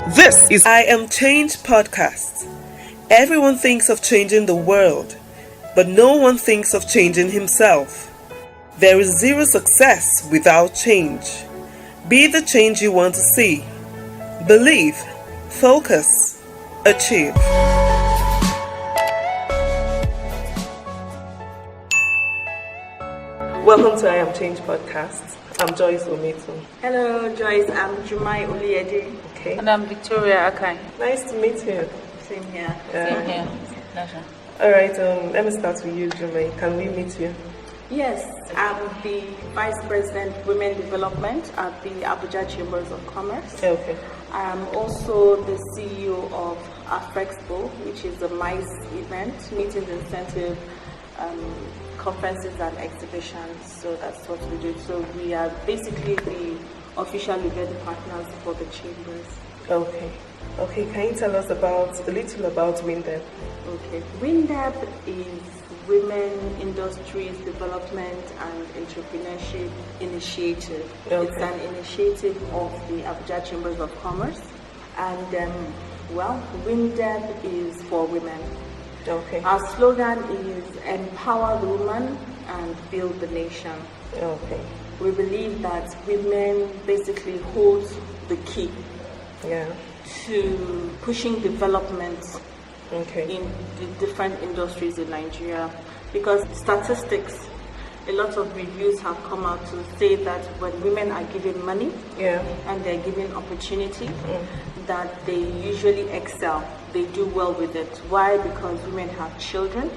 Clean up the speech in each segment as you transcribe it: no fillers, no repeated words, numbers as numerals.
This is I Am Change podcast. Everyone thinks of changing the world, but no one thinks of changing himself. There is zero success without change. Be the change you want to see. Believe, focus, achieve. Welcome to I Am Change podcast. I'm Joyce Ometo. Hello, Joyce. I'm Jummai Oluyede. Okay. And I'm Victoria Akai. Nice to meet you. Same here. Same here. Pleasure. All right. Let me start with you, Jummai. Can we meet you? Yes, I'm the Vice President Women Development at the Abuja Chambers of Commerce. Okay. I'm also the CEO of Afrexpo, which is a MICE event, meetings, incentive, conferences and exhibitions. So that's what we do. So we are basically the official event partners for the chambers. Okay. Can you tell us a little about WINDEP? Okay. WINDEP is Women Industries Development and Entrepreneurship Initiative. Okay. It's an initiative of the Abuja Chambers of Commerce, and WINDEP is for women. Okay. Our slogan is empower the woman and build the nation. Okay. We believe that women basically hold the key to pushing development in the different industries in Nigeria, because statistics, a lot of reviews have come out to say that when women are given money and they're given opportunity, that they usually excel. They do well with it. Why? Because women have children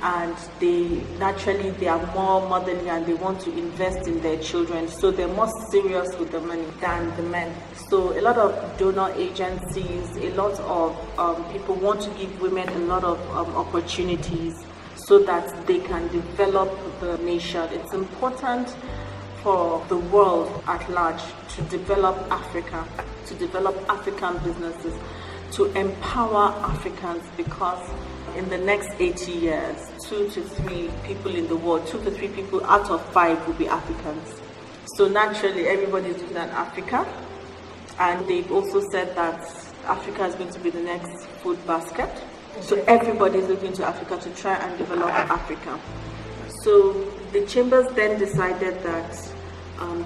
and they are more motherly and they want to invest in their children. So they're more serious with the money than the men. So a lot of donor agencies, a lot of people want to give women a lot of opportunities so that they can develop the nation. It's important for the world at large to develop Africa, to develop African businesses, to empower Africans, because in the next 80 years, 2 to 3 people in the world, 2 to 3 people out of 5 will be Africans. So naturally, everybody is looking at Africa, and they've also said that Africa is going to be the next food basket. So everybody is looking to Africa to try and develop Africa. So the chambers then decided that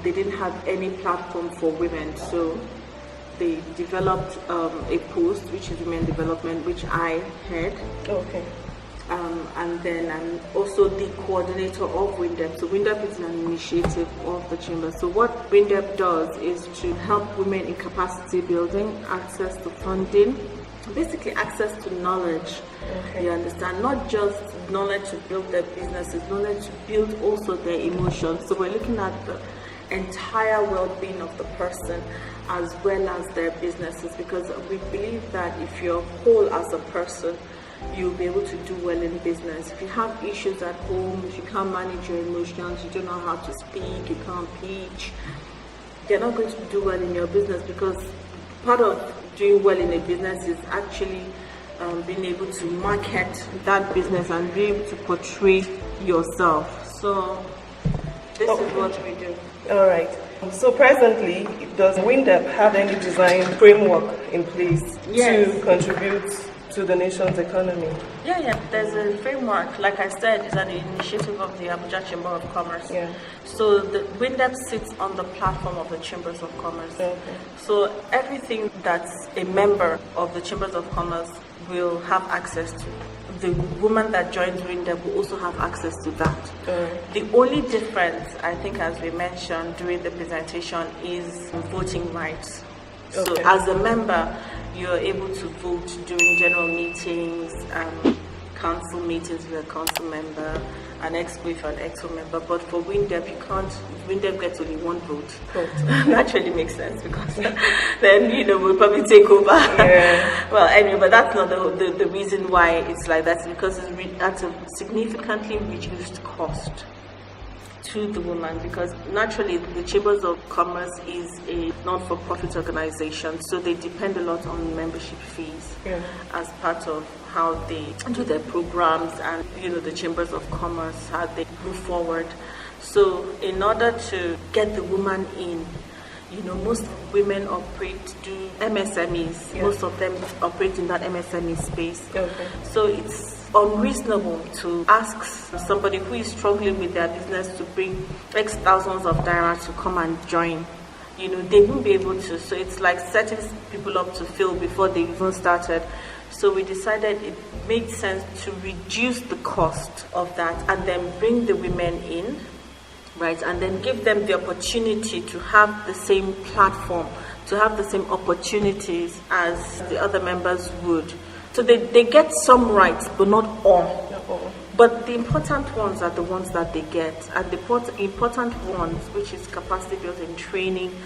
they didn't have any platform for women. So they developed a post, which is Women Development, which I head. Okay. And then I'm also the coordinator of WINDEP. So WINDEP is an initiative of the chamber. So what WINDEP does is to help women in capacity building, access to funding, basically access to knowledge. You understand? Not just knowledge to build their businesses, knowledge to build also their emotions. So we're looking at the entire well-being of the person as well as their businesses, because we believe that if you're whole as a person, you'll be able to do well in business. If you have issues at home, if you can't manage your emotions, you don't know how to speak, you can't pitch, you're not going to do well in your business, because part of doing well in a business is actually being able to market that business and be able to portray yourself. So this is what we do. All right. So presently, does WINDEP have any design framework in place to contribute to the nation's economy? Yeah. There's a framework. Like I said, it's an initiative of the Abuja Chamber of Commerce. So the WINDEP sits on the platform of the Chambers of Commerce. So everything that's a member of the Chambers of Commerce will have access to. The woman that joins WINDEP will also have access to that. The only difference, I think, as we mentioned during the presentation, is voting rights. So as a member, you're able to vote during general meetings, council meetings with a council member, an exco if you're an exco member. But for WINDEP, you can't. WINDEP gets only one vote. Naturally makes sense, because then we'll probably take over. Well, anyway, but that's not the reason why it's like that. It's because it's at a significantly reduced cost to the woman, because naturally the Chambers of Commerce is a non-for-profit organization, so they depend a lot on membership fees as part of how they do their programs and the Chambers of Commerce, how they move forward. So in order to get the woman in, most women do MSMEs. Yeah. Most of them operate in that MSME space. Okay. So it's unreasonable to ask somebody who is struggling with their business to bring X thousands of naira to come and join. They won't be able to. So it's like setting people up to fail before they even started. So we decided it made sense to reduce the cost of that and then bring the women in, right? And then give them the opportunity to have the same platform, to have the same opportunities as the other members would. So they get some rights, but not all. But the important ones are the ones that they get. And the important ones, which is capacity building training,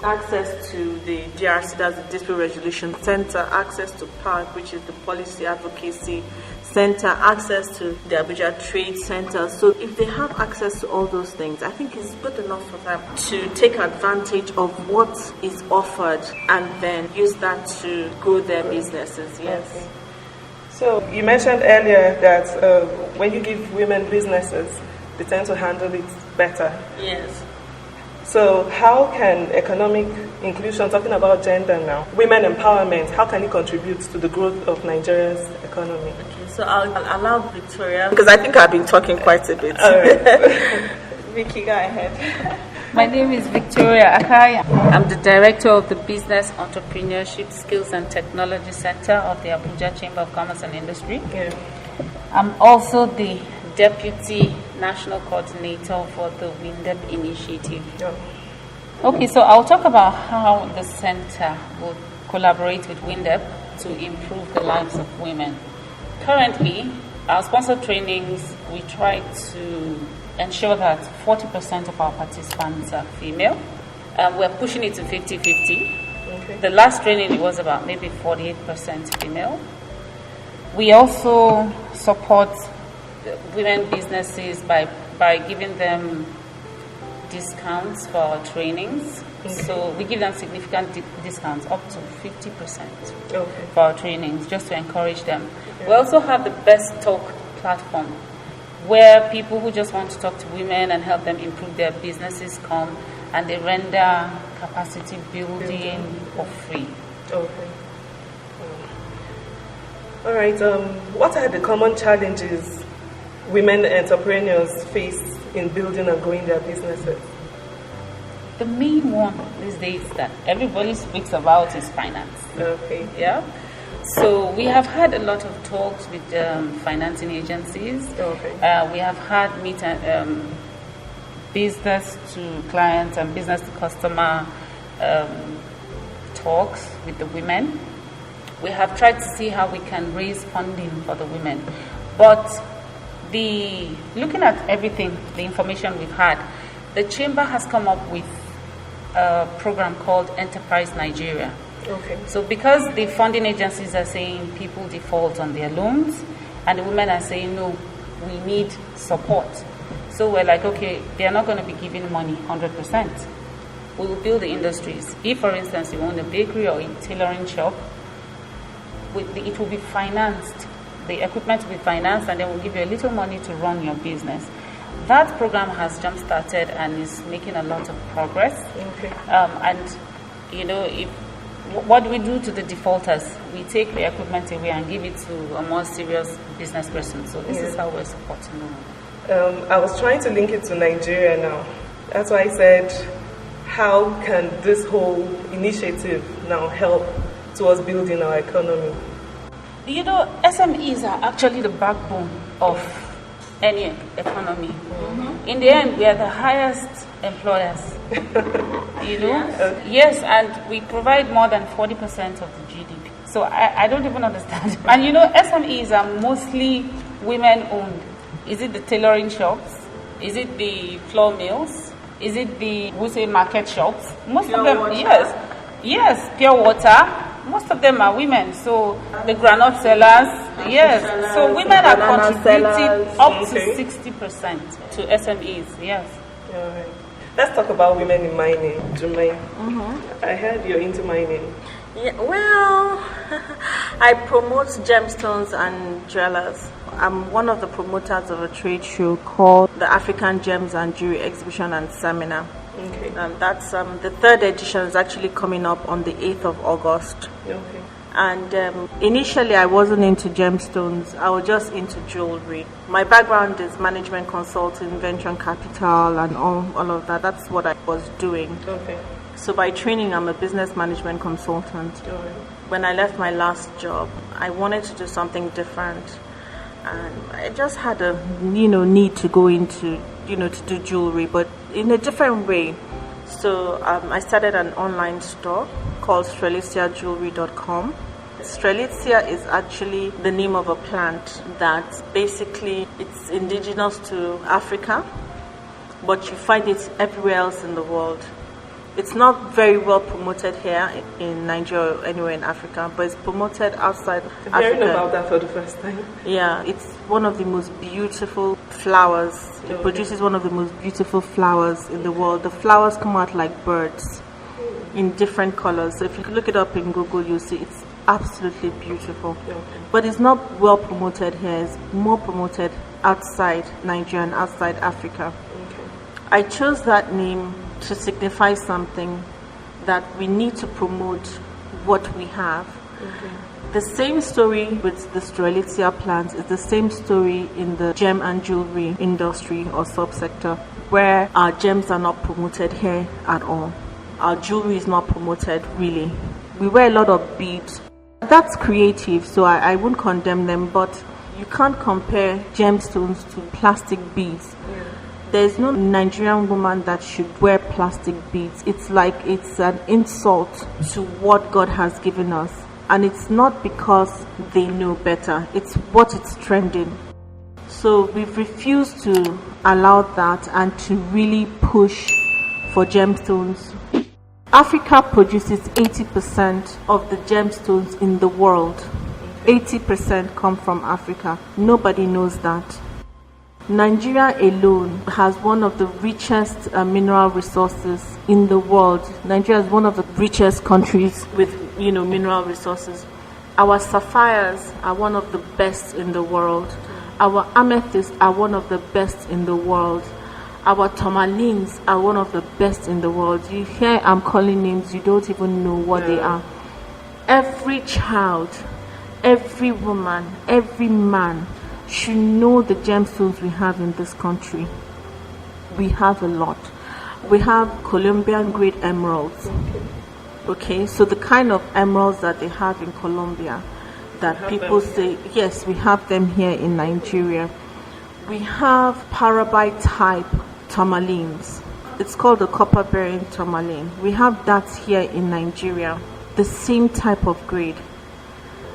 access to the DRC, that's the Dispute Resolution Center, access to PARC, which is the Policy Advocacy Center, access to the Abuja Trade Center. So if they have access to all those things, I think it's good enough for them to take advantage of what is offered and then use that to grow their businesses. Yes. Okay. So you mentioned earlier that when you give women businesses, they tend to handle it better. Yes. So how can economic inclusion, talking about gender now, women empowerment, how can it contribute to the growth of Nigeria's economy? Okay, so I'll allow Victoria, because I think I've been talking quite a bit. All right. Vicky, go ahead. My name is Victoria Akai. I'm the director of the Business Entrepreneurship Skills and Technology Center of the Abuja Chamber of Commerce and Industry. Yeah. I'm also the Deputy National Coordinator for the WINDEP initiative. Yeah. Okay, so I'll talk about how the center will collaborate with WINDEP to improve the lives of women. Currently, our sponsored trainings, we try to ensure that 40% of our participants are female. We're pushing it to 50-50. Okay. The last training, it was about maybe 48% female. We also support women businesses by giving them discounts for our trainings. Okay. So we give them significant discounts, up to 50% Okay. for our trainings, just to encourage them. We also have the Best Talk platform, where people who just want to talk to women and help them improve their businesses come, and they render capacity building for free. Okay. All right. What are the common challenges women entrepreneurs face in building and growing their businesses? The main one these days that everybody speaks about is finance. Okay. Yeah. So we have had a lot of talks with financing agencies. Okay. We have had business to clients and business to customer talks with the women. We have tried to see how we can raise funding for the women, but looking at everything, the information we've had, the chamber has come up with a program called Enterprise Nigeria. Okay. So because the funding agencies are saying people default on their loans, and the women are saying, no, we need support. So we're like, okay, they're not going to be giving money 100%. We will build the industries. If, for instance, you own a bakery or a tailoring shop, it will be financed. The equipment will be financed, and then we'll give you a little money to run your business. That program has jump-started and is making a lot of progress. Okay. And, what do we do to the defaulters? We take the equipment away and give it to a more serious business person. So this is how we're supporting them. I was trying to link it to Nigeria now. That's why I said, how can this whole initiative now help towards building our economy? SMEs are actually the backbone of any economy. Mm-hmm. In the end, we are the highest employers. Yes, and we provide more than 40% of the GDP. So I don't even understand. And SMEs are mostly women-owned. Is it the tailoring shops? Is it the flour mills? Is it the market shops? Most pure of them, water. yes, pure water. Most of them are women. So the granite sellers, yes. So women are contributing up to 60% to SMEs. Yes. All right. Let's talk about women in mining, Jummai. Mm-hmm. I heard you're into mining. Yeah, well, I promote gemstones and jewelers. I'm one of the promoters of a trade show called the African Gems and Jewelry Exhibition and Seminar. Okay. And that's the third edition is actually coming up on the 8th of August. Okay. And initially, I wasn't into gemstones. I was just into jewelry. My background is management consulting, venture capital, and all of that. That's what I was doing. Okay. So by training, I'm a business management consultant. When I left my last job, I wanted to do something different. And I just had a, need to go into, to do jewelry, but in a different way. So I started an online store called StrelitziaJewelry.com. Strelitzia is actually the name of a plant that basically it's indigenous to Africa, but you find it everywhere else in the world. It's not very well promoted here in Nigeria or anywhere in Africa, but it's promoted outside Africa. I'm hearing about that for the first time. Yeah, it's one of the most beautiful flowers. It produces one of the most beautiful flowers in the world. The flowers come out like birds in different colors. So if you look it up in Google, you'll see it's absolutely beautiful. But it's not well promoted here. It's more promoted outside Nigeria and outside Africa. I chose that name to signify something that we need to promote what we have. The same story with the Strelitzia plant is the same story in the gem and jewelry industry or subsector, where our gems are not promoted here at all. Our jewelry is not promoted really. We wear a lot of beads. That's creative, so I wouldn't condemn them, but you can't compare gemstones to plastic beads. There's no Nigerian woman that should wear plastic beads. It's like it's an insult to what God has given us. And it's not because they know better. It's what it's trending. So we've refused to allow that and to really push for gemstones. Africa produces 80% of the gemstones in the world. 80% come from Africa. Nobody knows that. Nigeria alone has one of the richest mineral resources in the world. Nigeria is one of the richest countries with, mineral resources. Our sapphires are one of the best in the world. Our amethysts are one of the best in the world. Our tourmalines are one of the best in the world. You hear I'm calling names, you don't even know what they are. Every child, every woman, every man should know the gemstones we have in this country. We have a lot. We have Colombian grade emeralds. Okay, so the kind of emeralds that they have in Colombia, that people say, yes, we have them here in Nigeria. We have parabite type tourmalines. It's called the copper bearing tourmaline. We have that here in Nigeria, the same type of grade.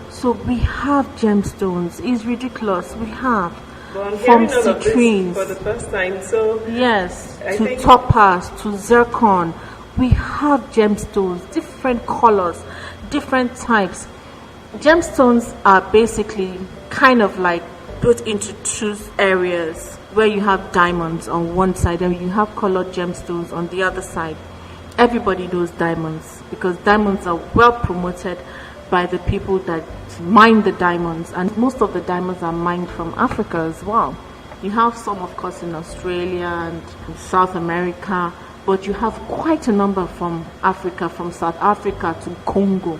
So we have gemstones. It's ridiculous. We have from citrines for the first time. So yes, to topaz, to zircon. We have gemstones, different colors, different types. Gemstones are basically kind of like put into two areas, where you have diamonds on one side and you have colored gemstones on the other side. Everybody knows diamonds because diamonds are well promoted by the people that mine the diamonds, and most of the diamonds are mined from Africa as well. You have some, of course, in Australia and South America, but you have quite a number from Africa, from South Africa to Congo.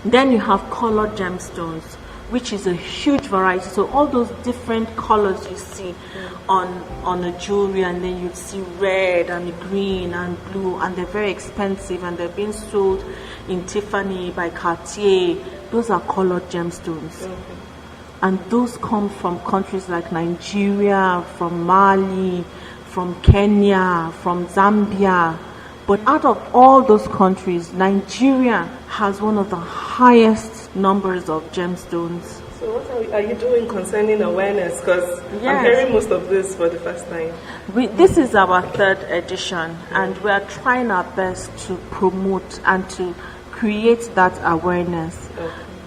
Then you have colored gemstones, which is a huge variety. So all those different colors you see on a jewelry, and then you see red and green and blue, and they're very expensive, and they're being sold in Tiffany by Cartier. Those are colored gemstones. And those come from countries like Nigeria, from Mali, from Kenya, from Zambia. But out of all those countries, Nigeria has one of the highest numbers of gemstones. So what are you doing concerning awareness? Because I'm hearing most of this for the first time. This is our third edition, and we are trying our best to promote and to create that awareness.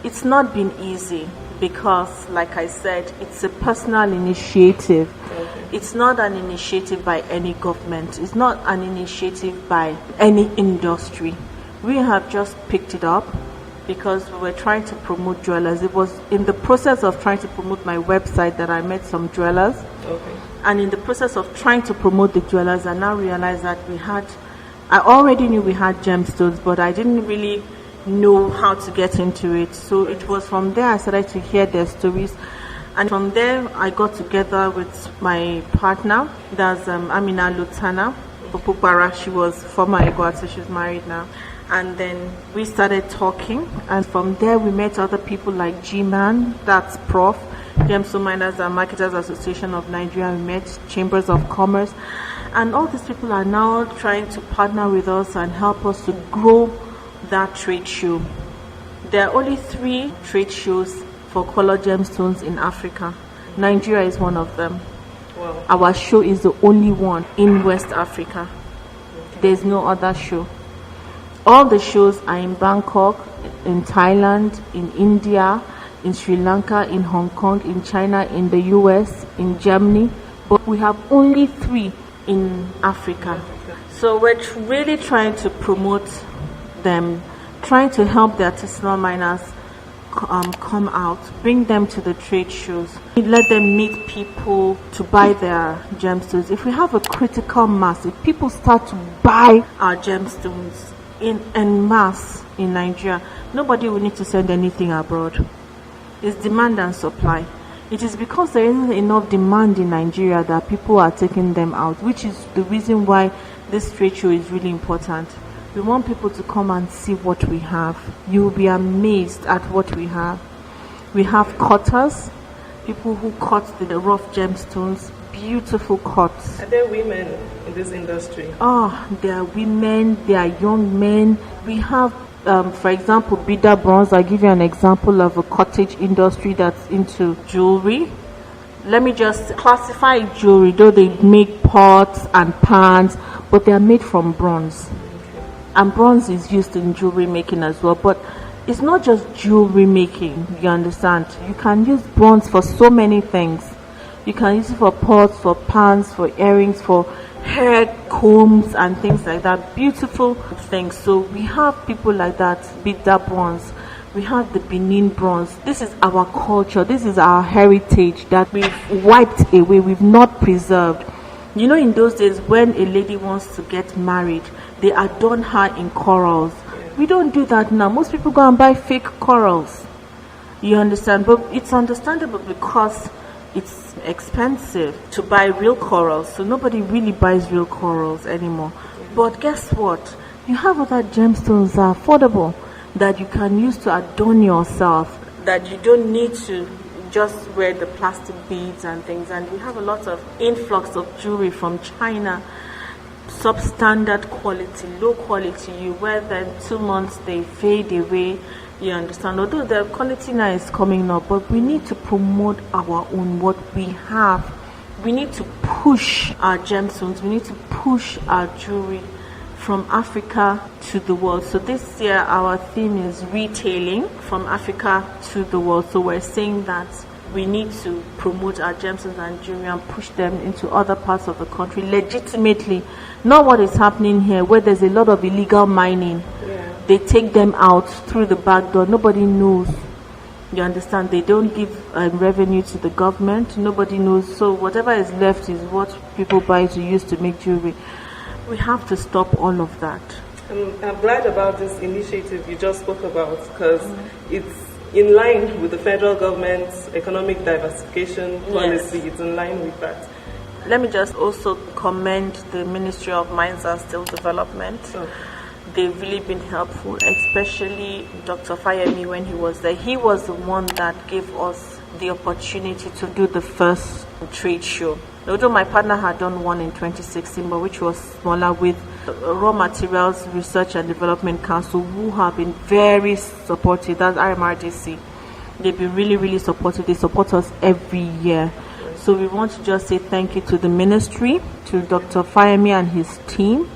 It's not been easy because, like I said, it's a personal initiative. It's not an initiative by any government. It's not an initiative by any industry. We have just picked it up because we were trying to promote jewelers. It was in the process of trying to promote my website that I met some jewelers Okay. And in the process of trying to promote the jewelers, I now realized that I already knew we had gemstones, but I didn't really know how to get into it. So it was from there I started to hear their stories. And from there, I got together with my partner, that's Amina Lutana Popupara. She was former Egoat, so she's married now. And then we started talking, and from there we met other people like G-Man, that's Prof, Gemstone Miners and Marketers Association of Nigeria. We met Chambers of Commerce, and all these people are now trying to partner with us and help us to grow that trade show. There are only 3 trade shows for color gemstones in Africa. Nigeria is one of them. Wow. Our show is the only one in West Africa. There's no other show. All the shows are in Bangkok, in Thailand, in India, in Sri Lanka, in Hong Kong, in China, in the US, in Germany, but we have only 3 in Africa. So we're really trying to promote them, trying to help the artisanal miners come out, bring them to the trade shows, let them meet people to buy their gemstones. If we have a critical mass, if people start to buy our gemstones in mass in Nigeria, nobody will need to send anything abroad. It's demand and supply. It is because there isn't enough demand in Nigeria that people are taking them out, which is the reason why this trade show is really important. We want people to come and see what we have. You will be amazed at what we have. We have cutters, people who cut the rough gemstones, beautiful cuts. Are there women in this industry? There are women, there are young men. We have, for example, Bida Bronze. I'll give you an example of a cottage industry that's into jewelry. Let me just classify jewelry, though they make pots and pans, but they are made from bronze. And bronze is used in jewelry making as well, but it's not just jewelry making, you understand. You can use bronze for so many things. You can use it for pots, for pans, for earrings, for hair combs and things like that. Beautiful things. So we have people like that, Bida Bronze. We have the Benin Bronze. This is our culture. This is our heritage that we've wiped away. We've not preserved. You know, in those days when a lady wants to get married, they adorn her in corals. We don't do that now. Most people go and buy fake corals. You understand? But it's understandable because it's expensive to buy real corals. So nobody really buys real corals anymore. But guess what? You have other gemstones that are affordable that you can use to adorn yourself, that you don't need to just wear the plastic beads and things. And we have a lot of influx of jewelry from China, substandard quality, low quality. You wear them 2 months, they fade away. You understand? Although the quality now is coming up, but we need to promote our own, what we have. We need to push our gemstones. We need to push our jewelry from Africa to the world. So this year our theme is retailing from Africa to the world. So we're saying that we need to promote our gemstones and jewelry and push them into other parts of the country legitimately. Not what is happening here, where there's a lot of illegal mining. They take them out through the back door. Nobody knows. You understand? They don't give revenue to the government. Nobody knows. So whatever is left is what people buy to use to make jewelry. We have to stop all of that. I'm glad about this initiative you just spoke about, because it's in line with the federal government's economic diversification policy. Yes. It's in line with that. Let me just also commend the Ministry of Mines and Steel Development. They've really been helpful, especially Dr. Fayemi when he was there. He was the one that gave us the opportunity to do the first trade show. Although my partner had done one in 2016, but which was smaller, with Raw Materials Research and Development Council, who have been very supportive. That's RMRDC. They've been really, really supportive. They support us every year. So we want to just say thank you to the ministry, to Dr. Fayemi and his team,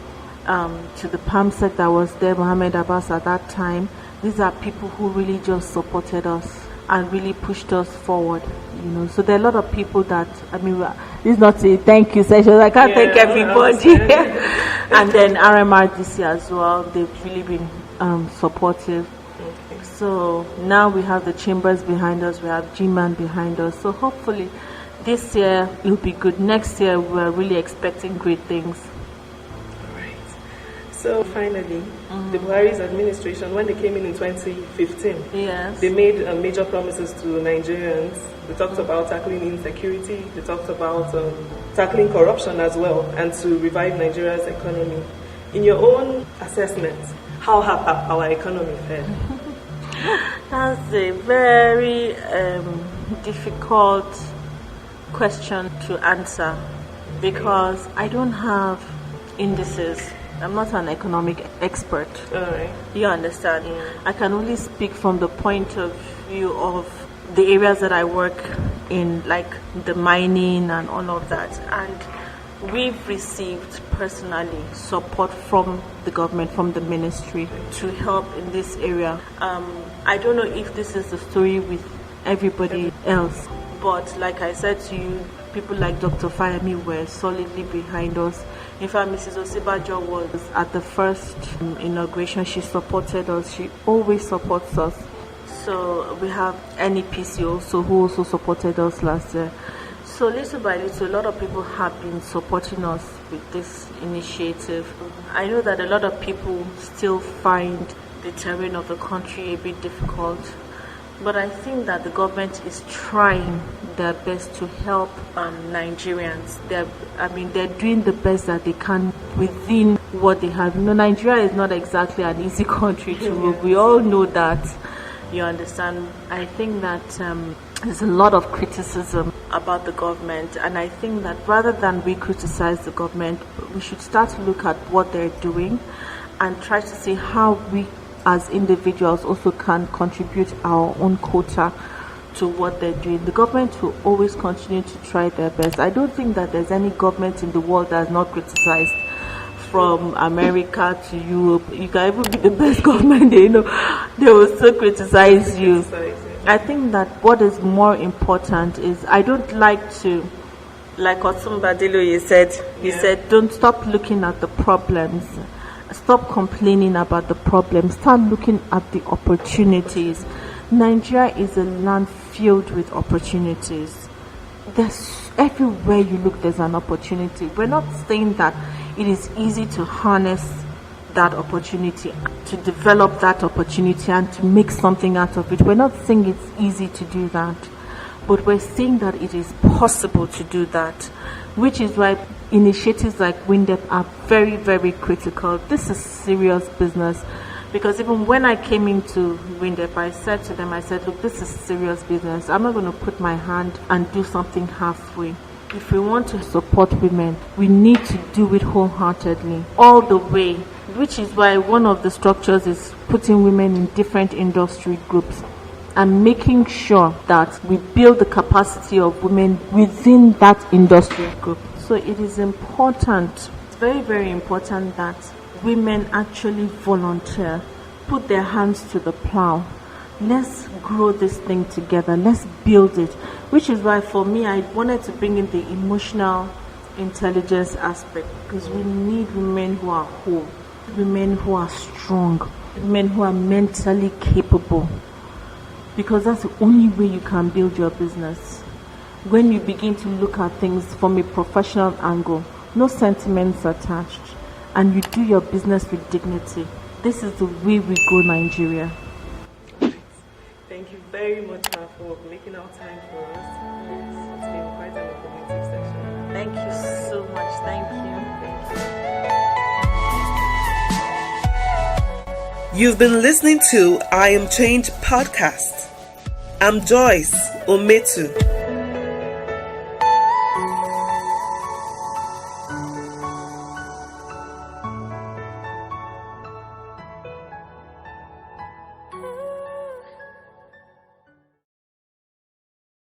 to the PAMSEC that was there, Mohammed Abbas at that time. These are people who really just supported us and really pushed us forward, you know. So there are a lot of people that, I mean, this is not a thank you session. I can't thank everybody. And then RMRDC as well, they've really been supportive. So now we have the chambers behind us, we have G-Man behind us. So hopefully this year it'll be good. Next year we're really expecting great things. So finally, the Buhari's administration, when they came in 2015, yes, they made major promises to Nigerians. They talked about tackling insecurity, they talked about tackling corruption as well, and to revive Nigeria's economy. In your own assessment, how have our economy fared? That's a very difficult question to answer because I don't have indices. I'm not an economic expert. All right. You understand? I can only speak from the point of view of the areas that I work in, like the mining and all of that. And we've received personally support from the government, from the ministry, to help in this area. I don't know if this is the story with everybody else, but like I said to you, people like Dr. Fayemi were solidly behind us. In fact, Mrs. Osibajo was at the first inauguration. She supported us. She always supports us. So we have NEPC also, who also supported us last year. So little by little, a lot of people have been supporting us with this initiative. I know that a lot of people still find the terrain of the country a bit difficult, but I think that the government is trying their best to help Nigerians. They're doing the best that they can within what they have. Nigeria is not exactly an easy country to rule. We all know that. You understand? I think that there's a lot of criticism about the government, and I think that rather than we criticize the government, we should start to look at what they're doing and try to see how we as individuals also can contribute our own quota to what they're doing. The government will always continue to try their best. I don't think that there's any government in the world that is not criticized, from America to Europe. You can even be the best government, they will still criticize you. I think that what is more important is, I don't like to, like Otumba Adeloye said, he said, don't stop looking at the problems. Stop complaining about the problems. Start looking at the opportunities. Nigeria is a land filled with opportunities. There's everywhere you look, there's an opportunity. We're not saying that it is easy to harness that opportunity, to develop that opportunity, and to make something out of it. We're not saying it's easy to do that, but we're saying that it is possible to do that, which is why initiatives like WINDEP are very, very critical. This is serious business, because even when I came into WINDEP, I said to them, look, this is serious business. I'm not going to put my hand and do something halfway. If we want to support women, we need to do it wholeheartedly, all the way, which is why one of the structures is putting women in different industry groups and making sure that we build the capacity of women within that industry group. So it is important, it's very, very important that women actually volunteer, put their hands to the plow. Let's grow this thing together. Let's build it. Which is why for me, I wanted to bring in the emotional intelligence aspect, because we need women who are whole, women who are strong, women who are mentally capable, because that's the only way you can build your business. When you begin to look at things from a professional angle, no sentiments attached, and you do your business with dignity, this is the way we grow Nigeria. Thank you very much for making our time for us. It's been quite an informative session. Thank you so much. Thank you. You've been listening to I Am Change podcast. I'm Joyce Ometu.